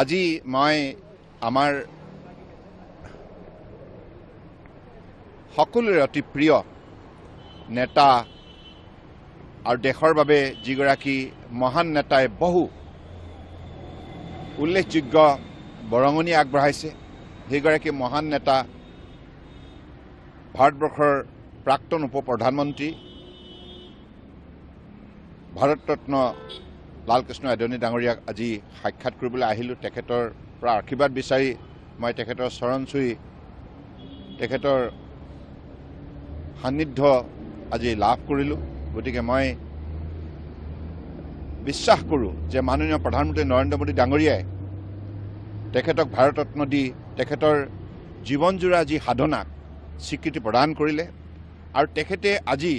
আজি মই আমাৰ সকলোৰে অতি প্ৰিয় নেতা আৰু দেশৰ বাবে যিগৰাকী মহান নেতাই বহু উল্লেখযোগ্য বৰঙণি আগবঢ়াইছে সেইগৰাকী মহান নেতা ভাৰতবৰ্ষৰ প্ৰাক্তন উপ প্ৰধানমন্ত্ৰী ভাৰতৰত্ন লালকৃষ্ণ আদৱানী ডাঙৰীয়াক আজি সাক্ষাৎ কৰিবলৈ আহিলোঁ। তেখেতৰ পৰা আশীৰ্বাদ বিচাৰি মই তেখেতৰ চৰণ চুই তেখেতৰ সান্নিধ্য আজি লাভ কৰিলোঁ। গতিকে মই বিশ্বাস কৰোঁ যে মাননীয় প্ৰধানমন্ত্ৰী নৰেন্দ্ৰ মোদী ডাঙৰীয়াই তেখেতক ভাৰতৰত্ন দি তেখেতৰ জীৱনজোৰা যি সাধনাক স্বীকৃতি প্ৰদান কৰিলে আৰু তেখেতে আজি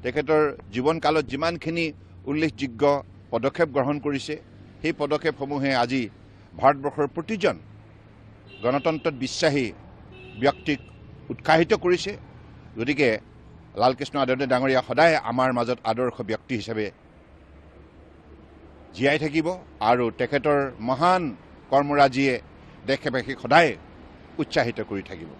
তেখেতৰ জীৱনকালত যিমানখিনি উল্লেখযোগ্য পদক্ষেপ গ্ৰহণ কৰিছে সেই পদক্ষেপসমূহে আজি ভাৰতবৰ্ষৰ প্ৰতিজন গণতন্ত্ৰত বিশ্বাসী ব্যক্তিক উৎসাহিত কৰিছে। গতিকে লালকৃষ্ণ আদৱানী ডাঙৰীয়া সদায় আমাৰ মাজত আদৰ্শ ব্যক্তি হিচাপে জীয়াই থাকিব আৰু তেখেতৰ মহান কৰ্মৰাজিয়ে দেশবাসীক সদায় উৎসাহিত কৰি থাকিব।